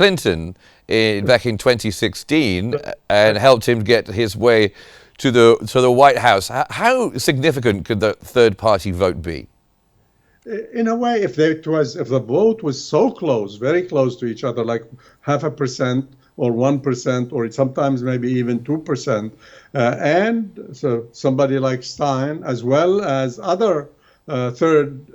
Clinton back in 2016 and helped him get his way to the White House. How significant could the third party vote be? In a way, if the vote was so close, very close to each other, like 0.5% or 1%, or sometimes maybe even 2%, and so somebody like Stein, as well as other third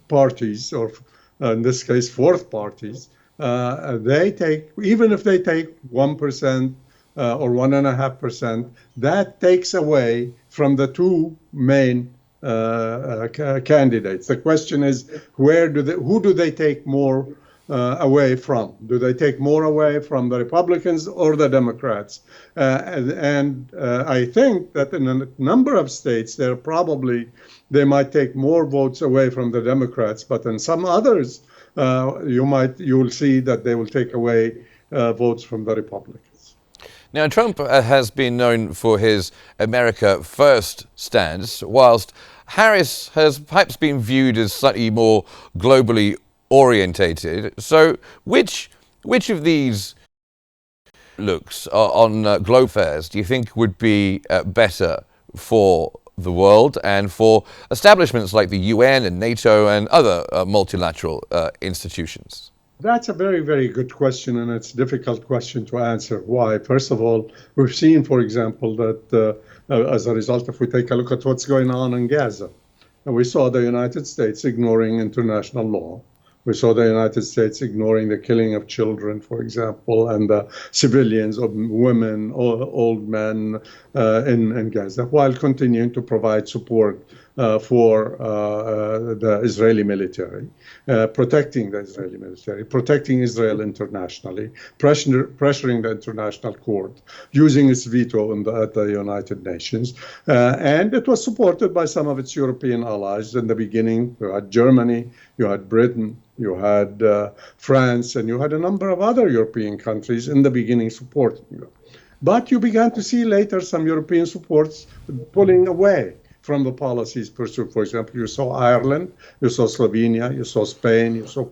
parties, or in this case, fourth parties, they take, even if they take 1% or 1.5%, that takes away from the two main candidates. The question is, who do they take more away from? Do they take more away from the Republicans or the Democrats? And I think that in a number of states, they might take more votes away from the Democrats, but in some others, you will see that they will take away votes from the Republicans. Now, Trump has been known for his America First stance, whilst Harris has perhaps been viewed as slightly more globally orientated. So which of these looks on global affairs do you think would be better for the world and for establishments like the UN and NATO and other multilateral institutions? That's a very, very good question, and it's a difficult question to answer. Why? First of all, we've seen, for example, that as a result, if we take a look at what's going on in Gaza, and we saw the United States ignoring international law. We saw the United States ignoring the killing of children, for example, and the civilians, of women, old men in Gaza, while continuing to provide support for the Israeli military, protecting the Israeli military, protecting Israel internationally, pressuring the international court, using its veto at the United Nations. And it was supported by some of its European allies. In the beginning, you had Germany, you had Britain, you had France, and you had a number of other European countries in the beginning supporting you. But you began to see later some European supports pulling away from the policies pursued. For example, you saw Ireland, you saw Slovenia, you saw Spain, you saw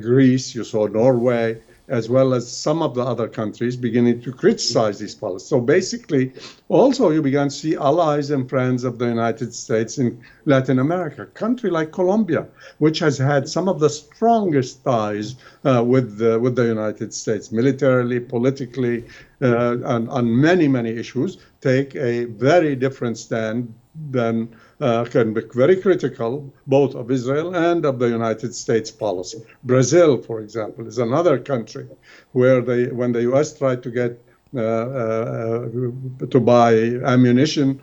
Greece, you saw Norway, as well as some of the other countries beginning to criticize these policies. So basically, also you began to see allies and friends of the United States in Latin America, a country like Colombia, which has had some of the strongest ties with the United States, militarily, politically, and on many, many issues, take a very different stand than can be very critical both of Israel and of the United States policy. Brazil, for example, is another country where when the U.S. tried to get to buy ammunition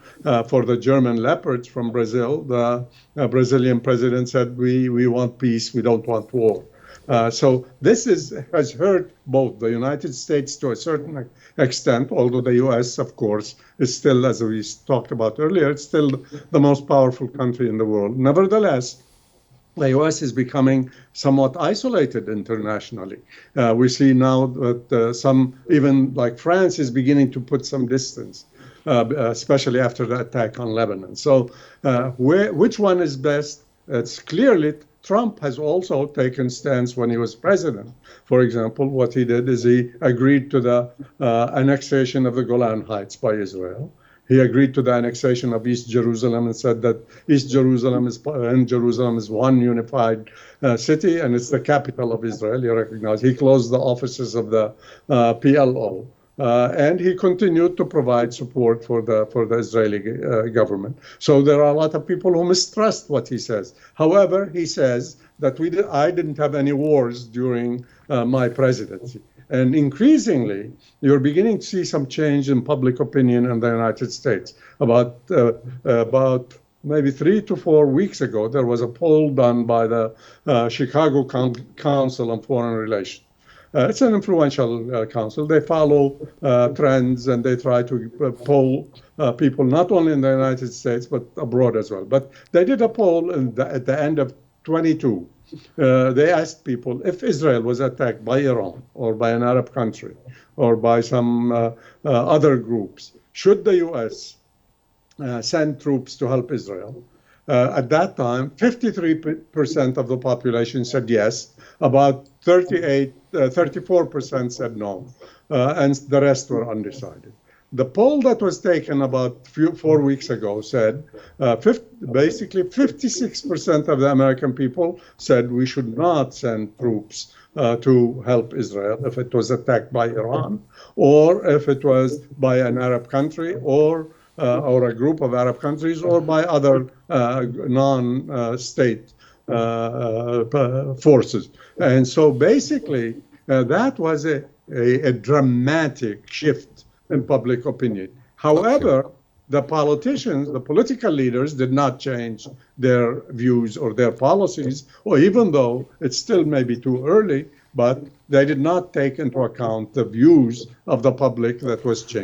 for the German Leopards from Brazil, the Brazilian president said, we want peace, we don't want war. So this has hurt both the United States to a certain extent, although the U.S., of course, is still, as we talked about earlier, it's still the most powerful country in the world. Nevertheless, the U.S. is becoming somewhat isolated internationally. We see now that even like France, is beginning to put some distance, especially after the attack on Lebanon. So which one is best? It's clearly Trump has also taken stance when he was president. For example, what he did is he agreed to the annexation of the Golan Heights by Israel. He agreed to the annexation of East Jerusalem and said that East Jerusalem is one unified city and it's the capital of Israel. He recognized. He closed the offices of the PLO. And he continued to provide support for the Israeli government. So there are a lot of people who mistrust what he says. However, he says that I didn't have any wars during my presidency. And increasingly, you're beginning to see some change in public opinion in the United States. About maybe 3 to 4 weeks ago, there was a poll done by the Chicago Council on Foreign Relations. It's an influential council. They follow trends and they try to poll people not only in the United States but abroad as well. But they did a poll at the end of 22. They asked people if Israel was attacked by Iran or by an Arab country or by some other groups, should the U.S. Send troops to help Israel? At that time, 53% of the population said yes. About 34% said no, and the rest were undecided. The poll that was taken about 4 weeks ago said basically 56% of the American people said we should not send troops to help Israel if it was attacked by Iran, or if it was by an Arab country, or a group of Arab countries, or by other non-state forces. And so basically, that was a dramatic shift in public opinion. However, the politicians, the political leaders, did not change their views or their policies, or even though it's still maybe too early, but they did not take into account the views of the public that was changing.